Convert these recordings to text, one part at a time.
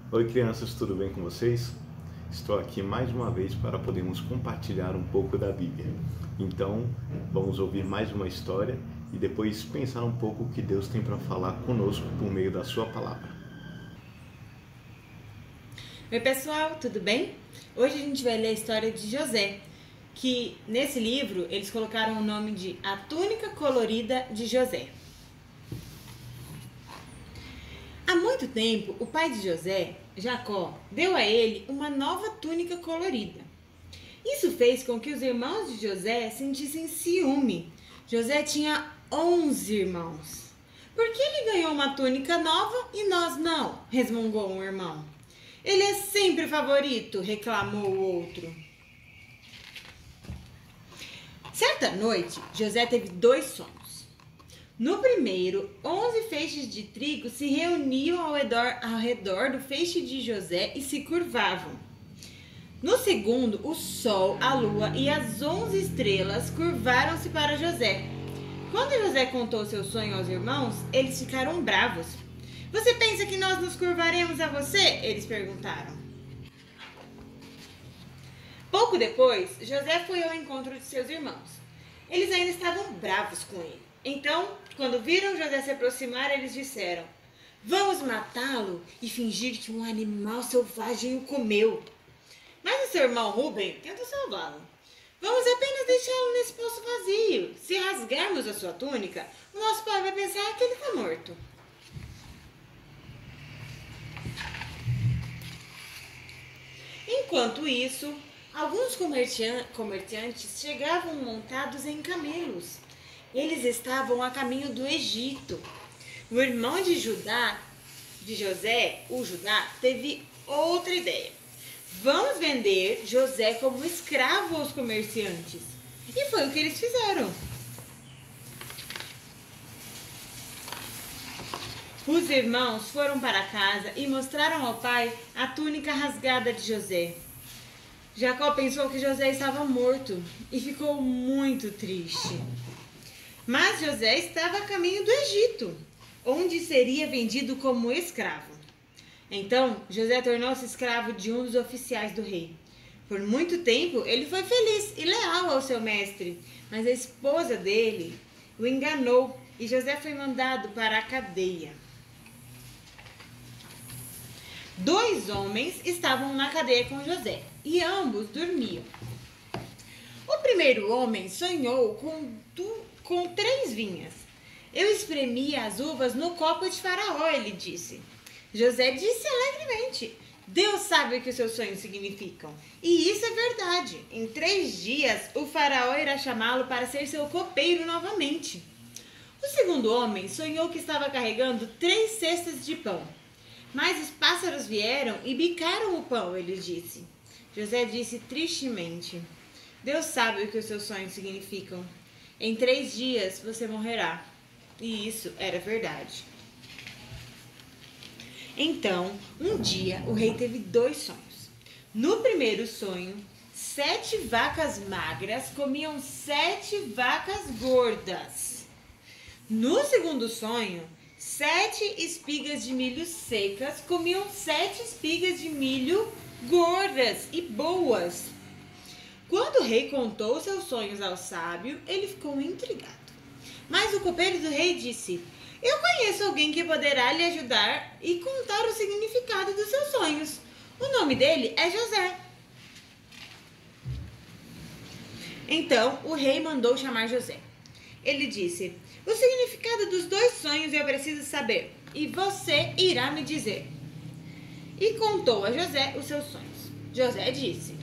Oi crianças, tudo bem com vocês? Estou aqui mais uma vez para podermos compartilhar um pouco da Bíblia. Então, vamos ouvir mais uma história e depois pensar um pouco o que Deus tem para falar conosco por meio da sua palavra. Oi pessoal, tudo bem? Hoje a gente vai ler a história de José, que nesse livro eles colocaram o nome de A Túnica Colorida de José. Há muito tempo, o pai de José, Jacó, deu a ele uma nova túnica colorida. Isso fez com que os irmãos de José sentissem ciúme. José tinha 11 irmãos. Por que ele ganhou uma túnica nova e nós não? Resmungou um irmão. Ele é sempre o favorito, reclamou o outro. Certa noite, José teve 2 sonhos. No primeiro, 11 feixes de trigo se reuniam ao redor do feixe de José e se curvavam. No segundo, o sol, a lua e as 11 estrelas curvaram-se para José. Quando José contou seu sonho aos irmãos, eles ficaram bravos. Você pensa que nós nos curvaremos a você? Eles perguntaram. Pouco depois, José foi ao encontro de seus irmãos. Eles ainda estavam bravos com ele. Então, quando viram José se aproximar, eles disseram: Vamos matá-lo e fingir que um animal selvagem o comeu. Mas o seu irmão Rubem tenta salvá-lo. Vamos apenas deixá-lo nesse poço vazio. Se rasgarmos a sua túnica, o nosso pai vai pensar que ele está morto. Enquanto isso, alguns comerciantes chegavam montados em camelos. Eles estavam a caminho do Egito. O irmão de José, o Judá, teve outra ideia. Vamos vender José como escravo aos comerciantes. E foi o que eles fizeram. Os irmãos foram para casa e mostraram ao pai a túnica rasgada de José. Jacó pensou que José estava morto e ficou muito triste. Mas José estava a caminho do Egito, onde seria vendido como escravo. Então, José tornou-se escravo de um dos oficiais do rei. Por muito tempo, ele foi feliz e leal ao seu mestre, mas a esposa dele o enganou e José foi mandado para a cadeia. 2 homens estavam na cadeia com José e ambos dormiam. O primeiro homem sonhou com 3 vinhas. Eu espremia as uvas no copo de Faraó, ele disse. José disse alegremente: Deus sabe o que os seus sonhos significam. E isso é verdade. Em 3 dias, o Faraó irá chamá-lo para ser seu copeiro novamente. O segundo homem sonhou que estava carregando 3 cestas de pão. Mas os pássaros vieram e bicaram o pão, ele disse. José disse tristemente: Deus sabe o que os seus sonhos significam. Em 3 dias você morrerá. E isso era verdade. Então, um dia, o rei teve 2 sonhos. No primeiro sonho, 7 vacas magras comiam 7 vacas gordas. No segundo sonho, 7 espigas de milho secas comiam 7 espigas de milho gordas e boas. Quando o rei contou seus sonhos ao sábio, ele ficou intrigado. Mas o copeiro do rei disse: Eu conheço alguém que poderá lhe ajudar e contar o significado dos seus sonhos. O nome dele é José. Então o rei mandou chamar José. Ele disse: O significado dos 2 sonhos eu preciso saber, e você irá me dizer. E contou a José os seus sonhos. José disse: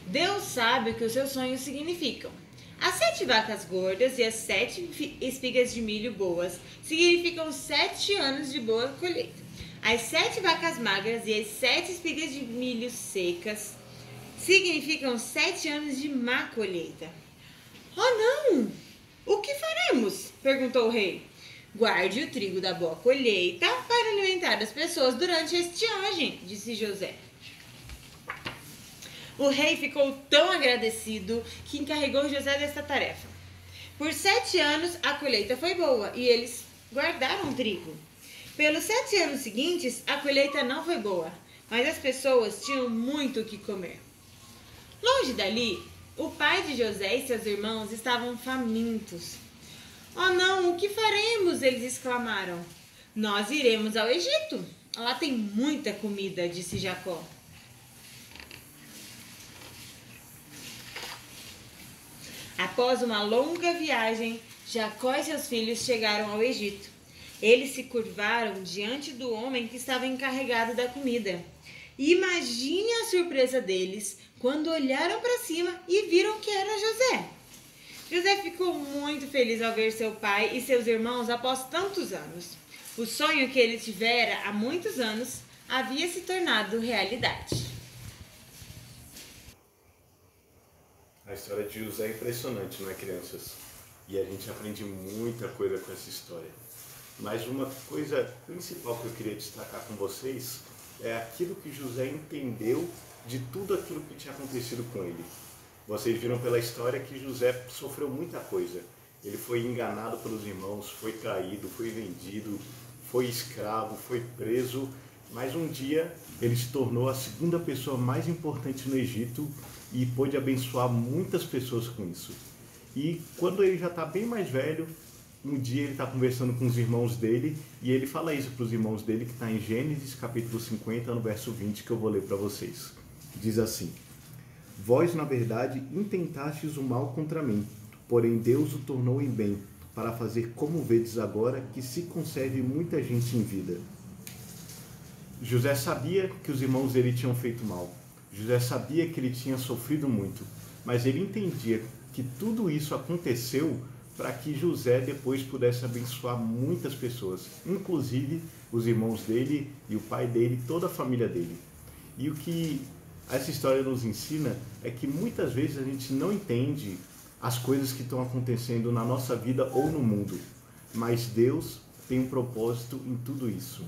Deus sabe o que os seus sonhos significam. As 7 vacas gordas e as 7 espigas de milho boas significam 7 anos de boa colheita. As 7 vacas magras e as 7 espigas de milho secas significam 7 anos de má colheita. Oh não! O que faremos? Perguntou o rei. Guarde o trigo da boa colheita para alimentar as pessoas durante a estiagem, disse José. O rei ficou tão agradecido que encarregou José desta tarefa. Por 7 anos a colheita foi boa e eles guardaram trigo. Pelos 7 anos seguintes, a colheita não foi boa, mas as pessoas tinham muito o que comer. Longe dali, o pai de José e seus irmãos estavam famintos. "Oh não, o que faremos?" eles exclamaram. "Nós iremos ao Egito. Lá tem muita comida", disse Jacó. Após uma longa viagem, Jacó e seus filhos chegaram ao Egito. Eles se curvaram diante do homem que estava encarregado da comida. Imagine a surpresa deles quando olharam para cima e viram que era José. José ficou muito feliz ao ver seu pai e seus irmãos após tantos anos. O sonho que ele tivera há muitos anos havia se tornado realidade. A história de José é impressionante, não é, crianças? E a gente aprende muita coisa com essa história. Mas uma coisa principal que eu queria destacar com vocês é aquilo que José entendeu de tudo aquilo que tinha acontecido com ele. Vocês viram pela história que José sofreu muita coisa. Ele foi enganado pelos irmãos, foi traído, foi vendido, foi escravo, foi preso. Mas um dia ele se tornou a segunda pessoa mais importante no Egito e pôde abençoar muitas pessoas com isso. E quando ele já está bem mais velho, um dia ele está conversando com os irmãos dele e ele fala isso para os irmãos dele, que está em Gênesis capítulo 50, no verso 20, que eu vou ler para vocês. Diz assim: "Vós, na verdade, intentastes o mal contra mim, porém Deus o tornou em bem, para fazer como vedes agora, que se conserve muita gente em vida." José sabia que os irmãos dele tinham feito mal. José sabia que ele tinha sofrido muito, mas ele entendia que tudo isso aconteceu para que José depois pudesse abençoar muitas pessoas, inclusive os irmãos dele e o pai dele, toda a família dele. E o que essa história nos ensina é que muitas vezes a gente não entende as coisas que estão acontecendo na nossa vida ou no mundo, mas Deus tem um propósito em tudo isso.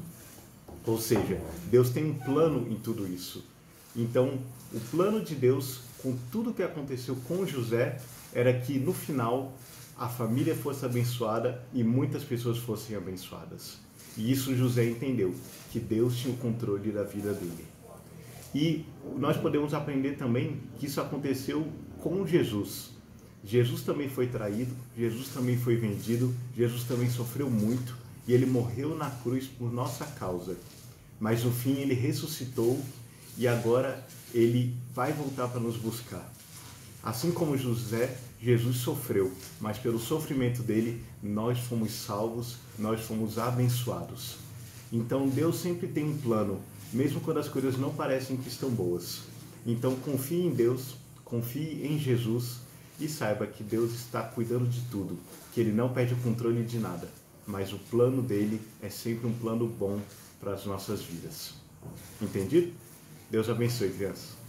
Ou seja, Deus tem um plano em tudo isso. Então, o plano de Deus, com tudo que aconteceu com José, era que no final a família fosse abençoada e muitas pessoas fossem abençoadas. E isso José entendeu, que Deus tinha o controle da vida dele. E nós podemos aprender também que isso aconteceu com Jesus. Jesus também foi traído, Jesus também foi vendido, Jesus também sofreu muito e ele morreu na cruz por nossa causa. Mas no fim ele ressuscitou e agora ele vai voltar para nos buscar. Assim como José, Jesus sofreu, mas pelo sofrimento dele nós fomos salvos, nós fomos abençoados. Então Deus sempre tem um plano, mesmo quando as coisas não parecem que estão boas. Então confie em Deus, confie em Jesus e saiba que Deus está cuidando de tudo, que Ele não perde o controle de nada, mas o plano dele é sempre um plano bom para as nossas vidas. Entendido? Deus abençoe, crianças.